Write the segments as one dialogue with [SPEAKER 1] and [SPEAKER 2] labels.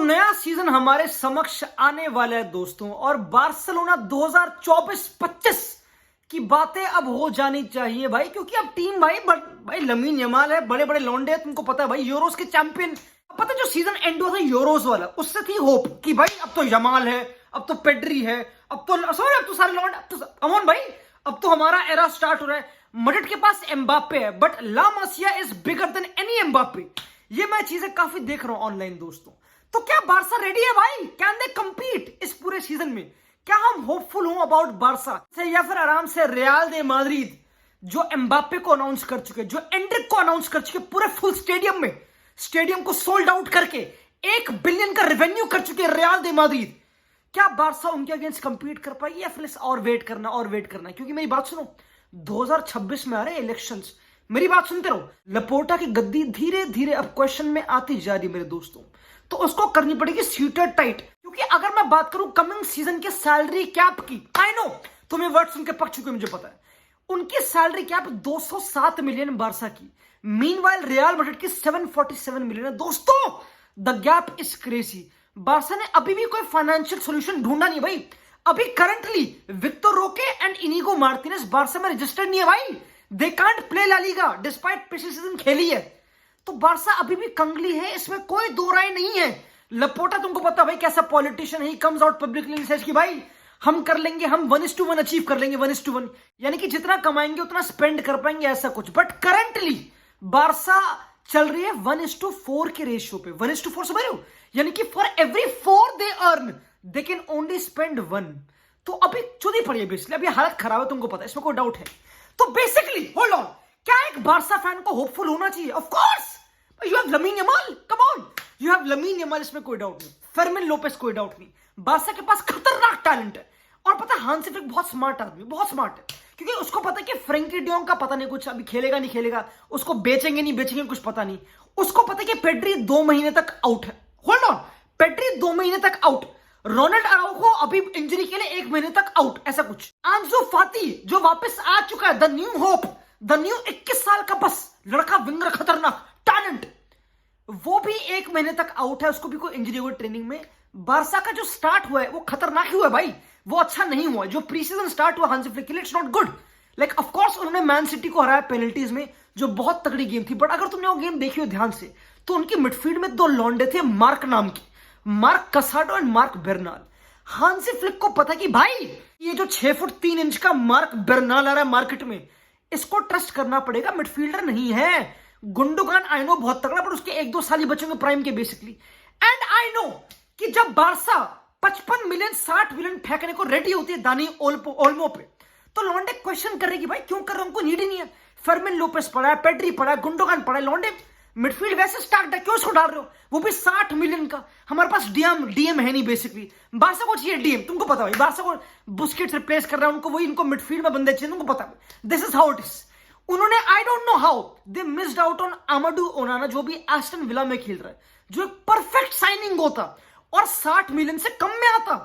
[SPEAKER 1] नया सीजन हमारे समक्ष आने वाला है दोस्तों, और बार्सिलोना 2024-25 की बातें अब हो जानी चाहिए भाई, क्योंकि अब टीम भाई लमीन यमाल है, बड़े बड़े लौंडे हैं, तुमको पता है भाई, यूरोस के चैंपियन। पता है जो सीजन एंड हुआ था यूरोस वाला, उससे थी होप कि भाई अब तो यमाल है, अब तो पेड्री है, अब तो सारे लौंडे, अब तो कमॉन भाई, अब तो हमारा एरा स्टार्ट हो रहा है। मड्रिड के पास एम्बाप्पे है, but La Masia is bigger than any Mbappe. ये मैं चीजें काफी देख रहा हूं ऑनलाइन दोस्तों। तो क्या बार्सा रेडी है भाई? कैन दे कंपीट इस पूरे सीजन में? क्या हम होपफुल हूं अबाउट बार्सा से, या फिर आराम से रियल दे माद्रिद जो एम्बाप्पे को अनाउंस कर चुके, जो एंड्रिक को अनाउंस कर चुके, पूरे फुल स्टेडियम में, स्टेडियम को सोल्ड आउट करके 1 बिलियन का रेवेन्यू कर चुके रियल दे माद्रिद, क्या बार्सा उनके अगेंस्ट कंपीट कर पाएगी या फिर और वेट करना? क्योंकि मेरी बात सुनो, 2026 में आ रहे इलेक्शंस, मेरी बात सुनते रहो। लपोर्टा की गद्दी धीरे धीरे अब क्वेश्चन में आती जा रही मेरे दोस्तों, तो उसको करनी पड़ेगी स्यूटर टाइट। क्योंकि अगर मैं बात करूं कमिंग सीजन के सैलरी कैप की, आई नो तुम्हें वर्ड सुन के पक चुके, मुझे पता है, उनकी सैलरी कैप 207 मिलियन बार्सा की, मीनवाइल रियल मैड्रिड की 747 मिलियन है दोस्तों। The gap is crazy. Barca ने अभी भी कोई फाइनेंशियल सॉल्यूशन ढूंढा नहीं भाई। अभी currently Victor Roque and Inigo Martinez Barça में रजिस्टर्ड नहीं है भाई। They can't play La Liga despite पिछले सीजन खेली है। तो बार्सा अभी भी कंगली है, इसमें कोई दो राय नहीं है। लपोर्टा तुमको पता भाई कैसा पॉलिटिशियन है, he comes out publicly says कि भाई हम कर लेंगे, हम 1:1 अचीव कर लेंगे, 1:1, यानी कि जितना कमाएंगे उतना स्पेंड कर पाएंगे, ऐसा कुछ। बट करंटली बार्सा चल रही है 1:4 के रेशियो पे, 1:4 समझ रहे हो, यानी कि for every 4 they earn they can only spend 1। तो अभी चुदी पड़ी है बेसिकली, अभी हालत खराब है, तुमको पता है, इसमें कोई डाउट है। तो बेसिकली होल्ड ऑन, क्या एक बार्सा फैन को होपफुल होना चाहिए? Of course, you have Lamine Yamal, come on, you have Lamine Yamal, इसमें कोई डाउट नहीं। फर्मिन लोपेस, कोई डाउट नहीं। बार्सा के पास खतरनाक टैलेंट है, और पता है हांसी फ्लिक बहुत स्मार्ट आदमी, बहुत स्मार्ट है, क्योंकि उसको पता है कि फ्रेंकी डियोंग का पता नहीं कुछ, अभी खेलेगा नहीं खेलेगा, उसको बेचेंगे नहीं बेचेंगे कुछ पता नहीं। उसको पता है कि पेड्री 2 महीने तक आउट है। होल्ड ऑन, पेड्री 2 महीने तक आउट, रोनाल्ड अराउखो अभी इंजरी के लिए 1 महीने तक आउट, ऐसा कुछ। आंसू फाती जो वापस आ चुका है, the new hope, the new 21 साल का बस लड़का, विंगर, खतरनाक टैलेंट, वो भी 1 महीने तक आउट है, उसको भी कोई इंजरी हुई ट्रेनिंग में। बार्सा का जो स्टार्ट हुआ है वो खतरनाक ही हुआ है भाई, वो अच्छा नहीं हुआ। जो प्री सीजन स्टार्ट हुआ हांसी फ्लिक के लिए, it's not good. Like of course उन्होंने मैन सिटी को हराया पेनल्टीज में, जो बहुत तगड़ी गेम थी, बट अगर तुमने वो गेम देखी हो ध्यान से, तो उनकी मिडफील्ड में 2 लॉन्डे थे मार्क नाम के, Marc Casado and Marc Bernal. Hansi Flick को पता कि भाई ये जो 6 फुट 3 इंच का मार्क बेर्नाल आ रहा है मार्केट में, इसको ट्रस्ट करना पड़ेगा, मिडफील्डर नहीं है। गुंडोगान आई नो बहुत तगड़ा, पर उसके 1-2 साल ही बचेंगे प्राइम के बेसिकली। एंड आई नो कि जब बार्सा 55 मिलियन 60 मिलियन फेंकने को रेडी होती है दानी ओल्मो पे, तो लॉन्डे क्वेश्चन करेगी भाई क्यों कर रहे हो, उनको नीड ही नहीं है। फर्मिन लोपेस पड़ा है, पेड्री पड़ा है, गुंडोगान पड़ा है, लॉन्डे मिडफील्ड वैसे स्टार्ट है, क्यों उसको डाल रहे हो? वो भी 60 मिलियन का। हमारे पास डीएम है नहीं बेसिकली, बार्सा को चाहिए डीएम, तुमको पता है बार्सा को बुस्केट्स रिप्लेस कर रहा है, उनको वही, इनको मिडफील्ड में बंदे चाहिए, तुमको पता है। This is how it is. उन्होंने I don't know how they missed out on Amadou Onana, जो भी एस्टन विला में खेल रहा है, जो एक परफेक्ट साइनिंग होता और 60 मिलियन से कम में आता,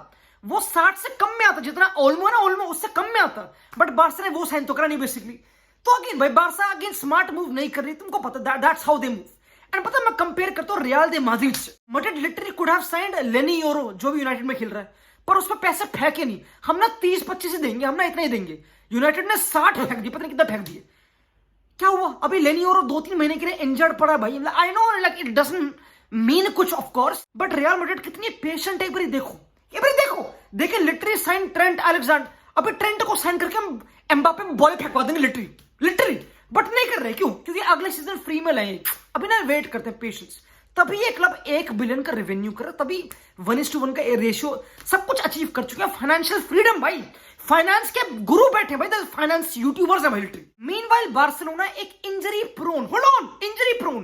[SPEAKER 1] वो 60 से कम में आता, जितना ओल्मो उससे कम में आता, बट बार्सा ने वो साइन तो करा नहीं बेसिकली। तो अगेन भाई बार्सा अगेन स्मार्ट मूव नहीं कर रही, तुमको पता, that's how they move. And पता मैं कंपेयर करता हूं रियल दे माद्रिद से, Madrid literally could have signed लेनी योरो, जो भी यूनाइटेड में खेल रहा है, पर उस पर पैसे फेंके नहीं। हम ना 30-25 ही देंगे, हम ना इतना ही देंगे। यूनाइटेड ने 60 फेंक दिए, पता नहीं कितना फेंक दिए। क्या हुआ? अभी लेनी योरो 2-3 महीने के लिए इंजर्ड पड़ा भाई। I know like it doesn't mean कुछ of course, but Real Madrid कितनी पेशेंट है, देखो देखे लिटरली साइन ट्रेंट अलेक्जेंडर। अभी ट्रेंट को साइन करके हम एम्बाप्पे में बॉल फेंकवा देंगे लिटरली, बट नहीं कर रहे। क्यों? क्योंकि अगले सीजन फ्री में लाएंगे। अभी ना वेट करते हैं, पेशेंस, तभी ये क्लब 1 बिलियन का रेवेन्यू करे, तभी 1:1 का रेशियो, सब कुछ अचीव कर चुके हैं। फाइनेंशियल फ्रीडम भाई, फाइनेंस के गुरु बैठे भाई, फाइनेंस यूट्यूबर्स है भाई। मीनवाइल बार्सिलोना एक injury prone, hold on, injury prone.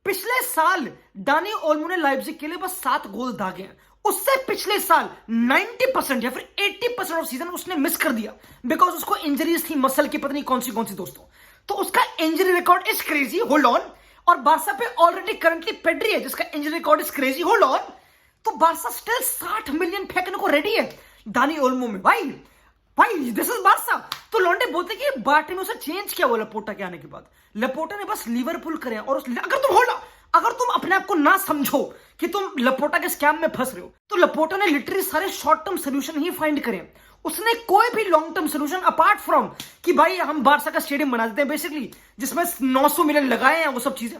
[SPEAKER 1] पिछले साल डानी ओल्मो ने लाइप्जिग के लिए बस 7 गोल दागे हैं। उससे पिछले साल 90% या फिर 80% ऑफ सीजन उसने मिस कर दिया, बिकॉज उसको इंजरीज थी, मसल की पता नहीं कौन सी दोस्तों। तो उसका injury record is crazy, hold on. और बार्सा पे ऑलरेडी करंटली पेड्री है जिसका injury record is crazy, hold on. तो बार्सा स्टिल 60 मिलियन फेंकने को रेडी है दानी ओल्मो में भाई दिस इज बार्सा। तो लॉन्डे बोलते कि बार्टिनो से चेंज किया हुआ लपोर्टा के आने के बाद। लपोर्टा ने बस लिवरपूल करे, और अगर तुम होल्ड अगर तुम अपने आप को ना समझो कि तुम लपोटा के स्कैम में फंस रहे हो, तो लपोटा ने लिटरली सारे शॉर्ट टर्म सोल्यूशन ही फाइंड करे। उसने कोई भी long term solution apart from कि भाई हम बारसा का स्टेडियम बना देते हैं बेसिकली, जिसमें 900 मिलियन लगाए हैं, वो सब चीजें,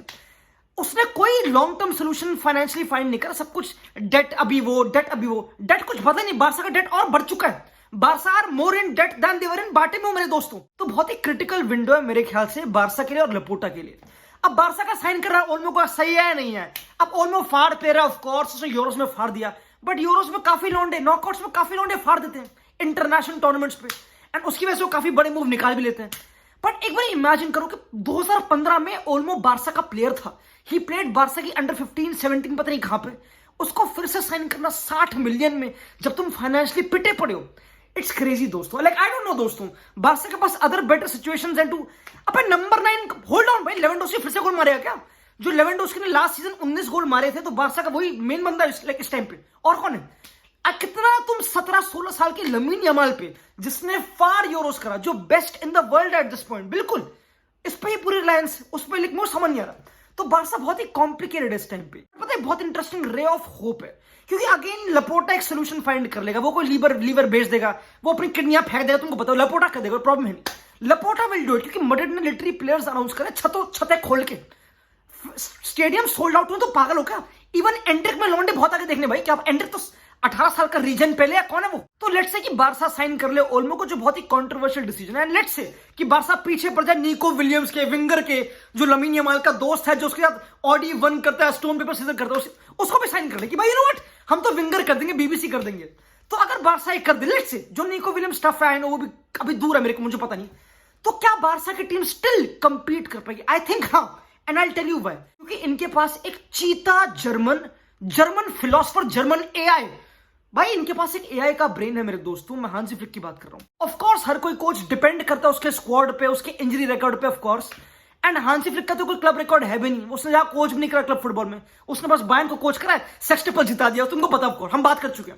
[SPEAKER 1] उसने कोई long term solution financially find नहीं करा। सब कुछ डेट अभी वो, डेट कुछ पता नहीं, बारसा का डेट और बढ़ चुका है। Barca are more in debt than they were in Bartomeu मेरे दोस्तों। तो बहुत ही क्रिटिकल विंडो है मेरे ख्याल से बारसा के लिए और लपोटा के लिए। अब बारसा का साइन कर रहा है ओल्मो को, सही है नहीं है। अब ओल्मो फाड़ पे रहा है, ऑफ कोर्स उसने यूरोस में फाड़ दिया, बट यूरोस में काफी लौंडे, नॉकआउट्स में काफी लौंडे फाड़ देते हैं इंटरनेशनल टूर्नामेंट्स पे, एंड उसकी वजह से वो काफी बड़े मूव निकाल भी लेते हैं। बट एक बार इमेजिन करो कि 2015 में ओल्मो बारसा का प्लेयर था, ही प्लेड बारसा की अंडर 15 17 पता नहीं कहां पे, उसको फिर से साइन करना 60 मिलियन में जब तुम फाइनेंशियली पिटे पड़े हो, इट्स क्रेजी दोस्तों। लाइक आई डोंट नो दोस्तों, बारसा के पास other better situations and to अपने नंबर 9 होल्ड ऑन भाई, लेवेंडोस्की फिर से गोल मारेगा क्या? जो लेवेंडोस्की ने लास्ट सीजन 19 गोल मारे थे, तो बारसा का वही मेन बंदा है इस टाइम पे, और कौन है? कितना तुम 17-16 साल के लमीन यमाल पे, जिसने फार यूरोस करा, जो best in the world at this point, बिल्कुल इस पे ही पूरी रिलायंस, उस पे लिख समझ नहीं आ रहा। तो बारसा बहुत ही कॉम्प्लिकेटेड है इस टाइम पे। पता है बहुत इंटरेस्टिंग रे ऑफ होप है, क्योंकि अगेन लपोटा एक सोल्यूशन फाइंड कर लेगा, वो कोई लीवर बेच देगा, वो अपनी किडनियां फेंक देगा, तुमको पता हो लपोटा कर देगा, प्रॉब्लम है नहीं, लपोटा विल डू इट। क्योंकि मैड्रिड ने लिटरली प्लेयर्स अनाउंस करे छतें खोल के, स्टेडियम सोल्ड आउट हुए तो पागल हो क्या? इवन एंड्रिक में लौंडे बहुत आगे देखने भाई, क्या एंड्रिक तो 18 साल का रीजन पहले है, कौन है वो? तो लेट्स से कि बारसा साइन कर ले ओल्मो को, जो बहुत ही कंट्रोवर्शियल डिसीजन है, एंड लेट्स से कि बारसा पीछे पड़ जाए निको विलियम्स के, विंगर के, जो लमीन यमाल का दोस्त है, जो उसके साथ ऑडी 1 करता है, स्टोन पेपर सीजर करता है, उसको भी साइन कर ले कि भाई यू नो व्हाट, हम तो विंगर कर देंगे, बीबीसी कर देंगे। तो अगर बारसा एक कर दे, लेट्स से जो निको विलियम्स टफ है, वो भी अभी दूर है मेरे को, मुझे पता नहीं, तो क्या बारसा की टीम स्टिल कंपीट कर पाएगी? आई थिंक हाँ, and I tell you why. क्योंकि इनके पास एक चीता जर्मन फिलोसफर, जर्मन एआई, भाई इनके पास एक एआई का ब्रेन है मेरे दोस्तों। मैं हांसी फ्लिक की बात कर रहा हूं। ऑफ कोर्स हर कोई कोच डिपेंड करता है उसके स्क्वाड पे, उसके इंजरी रिकॉर्ड पे, of course, and Hansi Flick का तो कोई क्लब रिकॉर्ड है भी नहीं, उसने जहां कोच भी नहीं करा क्लब फुटबॉल में, उसने बस बायर्न को कोच करा है, सेक्सटेपल जिता दिया, तुमको पता, ऑफ कोर्स हम बात कर चुके हैं।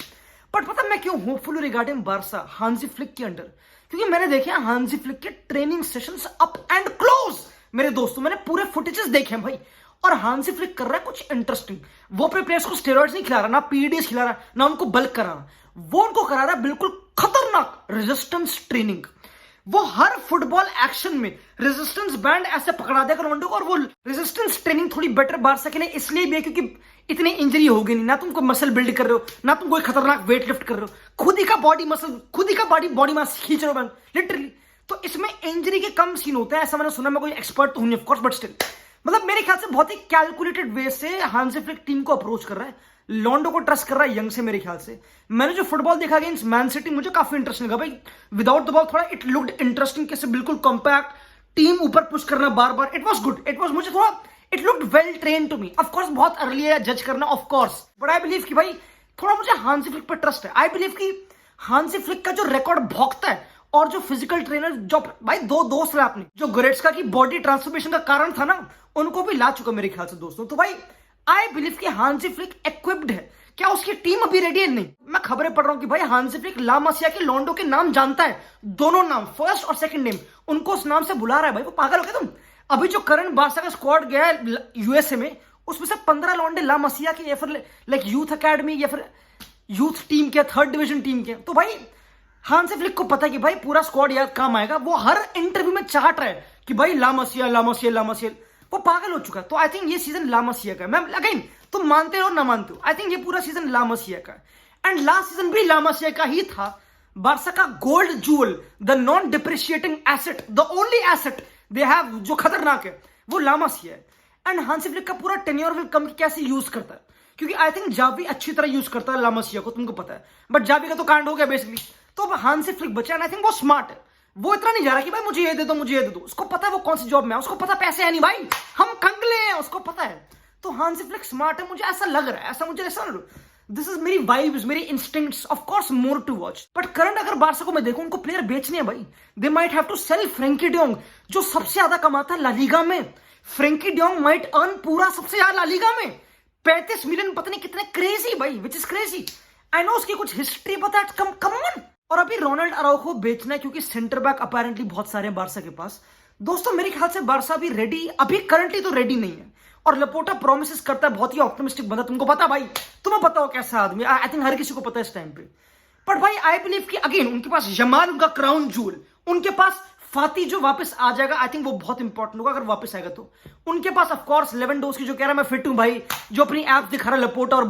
[SPEAKER 1] बट पता मैं क्यों hopeful regarding Barça Hansi Flick के अंडर? क्योंकि मैंने देखे हांसी फ्लिक के training sessions up and close मेरे दोस्तों, मैंने पूरे फुटेजेस देखे हैं भाई, और हांसी फ्लिक कर रहा है कुछ इंटरेस्टिंग। वो अपने प्लेयर्स को स्टेरॉइड्स नहीं खिला रहा, ना पीडीएस खिला रहा, ना उनको बल्क करा रहा, वो उनको करा रहा है बिल्कुल खतरनाक रेजिस्टेंस ट्रेनिंग। वो हर फुटबॉल एक्शन में रेजिस्टेंस बैंड ऐसे पकड़ा देगा रोनाल्डो को, और वो रेजिस्टेंस ट्रेनिंग थोड़ी बेटर बारसा के लिए इसलिए भी है क्योंकि इतनी इंजरी होगी नहीं, ना तुम कोई मसल बिल्ड कर रहे हो, ना तुम कोई खतरनाक वेट लिफ्ट कर रहे हो, खुद ही का बॉडी मसल, खुद ही का बॉडी मास खींच रहे हो लिटरली। तो इसमें इंजरी के कम सीन होते हैं, ऐसा मैंने सुना, मैं कोई एक्सपर्ट तो हूं नहीं ऑफ कोर्स, बट स्टिल मतलब मेरे ख्याल से बहुत ही कैलकुलेटेड वे से हांसी फ्लिक टीम को अप्रोच कर रहा है, लॉन्डो को ट्रस्ट कर रहा है यंग से। मेरे ख्याल से मैंने जो फुटबॉल देखा अगेंस्ट मैन सिटी, मुझे काफी इंटरेस्टिंग लगा भाई, विदाउट द बॉल थोड़ा इट लुक्ड इंटरेस्टिंग, कैसे बिल्कुल कॉम्पैक्ट टीम ऊपर पुश करना बार बार, it was good, it was, मुझे थोड़ा it looked well train to me. Of course बहुत अर्ली है जज करना, of course, but I believe कि भाई थोड़ा मुझे हांसी फ्लिक पर ट्रस्ट है। आई बिलीव कि हांसी फ्लिक का जो रिकॉर्ड भौंकता है, और जो फिजिकल ट्रेनर, जो भाई दो दोस्त रहे आपने, जो गोरेट्स्का की बॉडी ट्रांसफॉर्मेशन का कारण था ना, उनको भी ला चुका मेरे ख्याल से दोस्तों। तो भाई आई बिलीव कि हांसी फ्लिक इक्विप्ड है। क्या उसकी टीम अभी रेडी है? नहीं, मैं खबरें पढ़ रहा हूं कि भाई हांसी फ्लिक ला मसिया के लॉन्डो के नाम जानता है, दोनों नाम, फर्स्ट और सेकंड नेम, उनको उस नाम से बुला रहा है। भाई वो पागल हो गया तुम? अभी जो करंट बारसा का स्क्वाड गया है यूएसए में, उसमें से 15 लॉन्डे ला मसिया के, या फिर लाइक यूथ अकेडमी, या फिर यूथ टीम के, 3rd डिवीजन टीम के। तो भाई हांसी फ्लिक को पता है कि भाई पूरा स्क्वाड यार काम आएगा, वो हर इंटरव्यू में चाहट रहा है कि भाई ला मसिया, वो पागल हो चुका है। तो आई थिंक ये सीजन ला मसिया का है। मैं अगेन, तुम मानते हो ना मानते हो, आई थिंक ये पूरा सीजन ला मसिया का है, एंड लास्ट सीजन भी ला मसिया का ही था। बारसा का gold jewel, the non depreciating asset, the only asset they have जो खतरनाक है, वो ला मसिया है। एंड हांसी फ्लिक का पूरा टेन्योर विल कम कैसे यूज करता है, क्योंकि आई थिंक जावी अच्छी तरह यूज करता है ला मसिया को, तुमको पता है, बट जावी का तो कांड हो गया बेसिकली। तो अब हांसी फ्लिक बचा, एंड आई थिंक वो स्मार्ट है, वो इतना नहीं जा रहा कि भाई मुझे ये दे दो, उसको पता है वो कौन सी जॉब में है, उसको पता पैसे है नहीं भाई, हम कंगले हैं, उसको पता है। तो हांसी फ्लिक स्मार्ट है, मुझे ऐसा लग रहा है, ऐसा मुझे ऐसा, दिस इज मेरी वाइब्स, मेरी instincts, of course more to watch. But current अगर बारसा को मैं देखूं, उनको प्लेयर बेचने हैं भाई, they might have to sell Frenkie de Jong, जो सबसे ज्यादा कमाता है ला लीगा में। फ्रेंकी डियोंग माइट अर्न पूरा सबसे ज्यादा ला लीगा में 35 मिलियन, पता नहीं कितने, क्रेजी भाई, which is crazy. I know उसकी कुछ हिस्ट्री पता है, कम ऑन। और अभी रोनाल्ड अराउखो बेचना है, क्योंकि सेंटर बैक अपेरेंटली बहुत सारे हैं बारसा के पास। दोस्तों मेरे ख्याल से बारसा अभी रेडी, अभी करंटली तो रेडी नहीं है, और लपोटा प्रोमिस करता है, बहुत ही ऑप्टिमिस्टिक बंदा, तुमको पता भाई, तुम्हें पता हो कैसा आदमी, आई थिंक हर किसी को पता है इस टाइम पे। बट भाई आई बिलीव कि अगेन उनके पास जमाल उनका क्राउन जूल, उनके पास फाती जो वापस आ जाएगा, आई थिंक वो बहुत इंपॉर्टेंट होगा अगर वापस आएगा तो। उनके पास ऑफ कोर्स लेवेंडोस्की जो कह रहा है मैं फिट हूं भाई, जो अपनी ऐप दिखा रहा है लपोटा और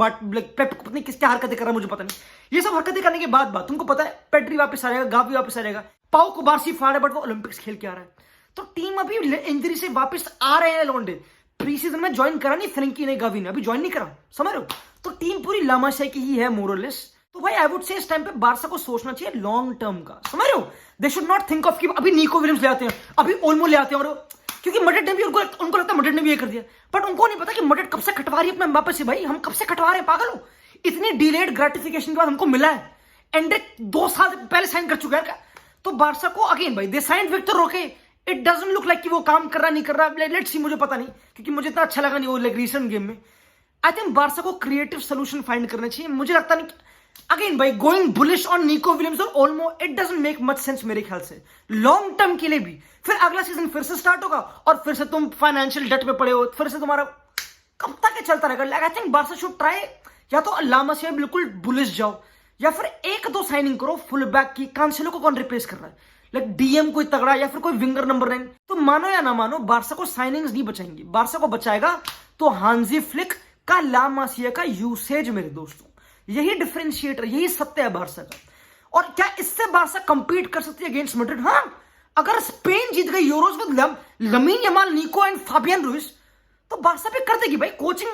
[SPEAKER 1] पत्नी किस क्या हरकतें कर रहा है मुझे पता नहीं, ये सब हरकतें करने के बाद तुमको पता है पेड्री वापस आ जाएगा, गावी वापस आ जाएगा, पाओ को बारसी फाड़ है बट वो ओलंपिक्स खेल के आ रहा है। तो टीम अभी इंजरी से वापस आ रहे हैं लौंडे, प्री सीजन में ज्वाइन करा नहीं फ्रेंकी ने, गावी ने अभी ज्वाइन नहीं करा, समझ रहे हो। तो टीम पूरी लामाशाही की ही है मोरलेस। तो भाई आई वुड से इस टाइम पे बारसा को सोचना चाहिए लॉन्ग टर्म का, समझ रहे हो। They should not think of कि अभी निको विलियम्स ले आते हैं, अभी ओल्मो ले आते हैं, और क्योंकि मड्रिड ने भी उनको लगता है मड्रिड ने भी ये कर दिया, बट उनको नहीं पता कि मड्रिड कब से कटवा रही है अपने एम्बापे से। भाई हम कब से कटवा रहे हैं, पागल हो। इतनी डिलेड ग्रेटिफिकेशन के बाद हमको मिला है, एंड्रिक 2 साल पहले साइन कर चुका है। तो बारसा को अगेन भाई दे साइंड विक्टर रोके, इट डजंट लुक लाइक कि वो काम कर रहा नहीं कर रहा, लेट्स सी, मुझे पता नहीं क्योंकि मुझे इतना अच्छा लगा नहीं वो लाइक रीसेंट गेम में। आई थिंक बारसा को क्रिएटिव सोल्यूशन फाइंड करना चाहिए, मुझे लगता नहीं अगेन भाई going bullish on Nico Williams और Olmo, it doesn't make much sense मेरे ख्याल से लॉन्ग टर्म के लिए भी। फिर अगला सीजन फिर से स्टार्ट होगा और फिर से तुम फाइनेंशियल डेट में पड़े हो, फिर से तुम्हारा कब तक चलता रहेगा। आई थिंक बारसा शुड ट्राई, या तो लामा से बिल्कुल बुलिश जाओ, या फिर 1-2 साइनिंग करो फुल बैक की। कांसेलो को कौन रिप्लेस कर रहा है, लाइक डीएम कोई तगड़ा या फिर कोई विंगर नंबर 9। तो मानो या ना मानो बारसा को साइनिंग्स नहीं बचाएंगे, बारसा को बचाएगा तो हांजी फ्लिक का ला मासिया का यूसेज मेरे दोस्तों। यही डिफरेंशिएटर, यही सत्य है बारसा का। और क्या इससे बारसा कंपीट कर सकती है अगेंस्ट मैड्रिड? हाँ, अगर स्पेन जीत गई यूरोज विद लमीन यमाल, निको एंड फाबियन रुइस, तो बारसा पे कर देगी भाई कोचिंग।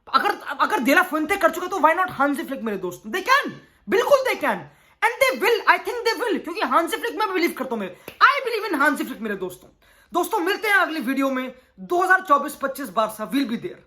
[SPEAKER 1] अगर देला फुएंटे कर चुका तो व्हाई नॉट हांजी फ्लिक मेरे दोस्त। दे कैन, बिल्कुल they can, and they will, I think they will, क्योंकि हांजी फ्लिक में बिलीव करता हूं, आई बिलीव इन हांजी फ्लिक मेरे दोस्तों। मिलते हैं अगली वीडियो में। 2024-25 बारसा विल बी देयर।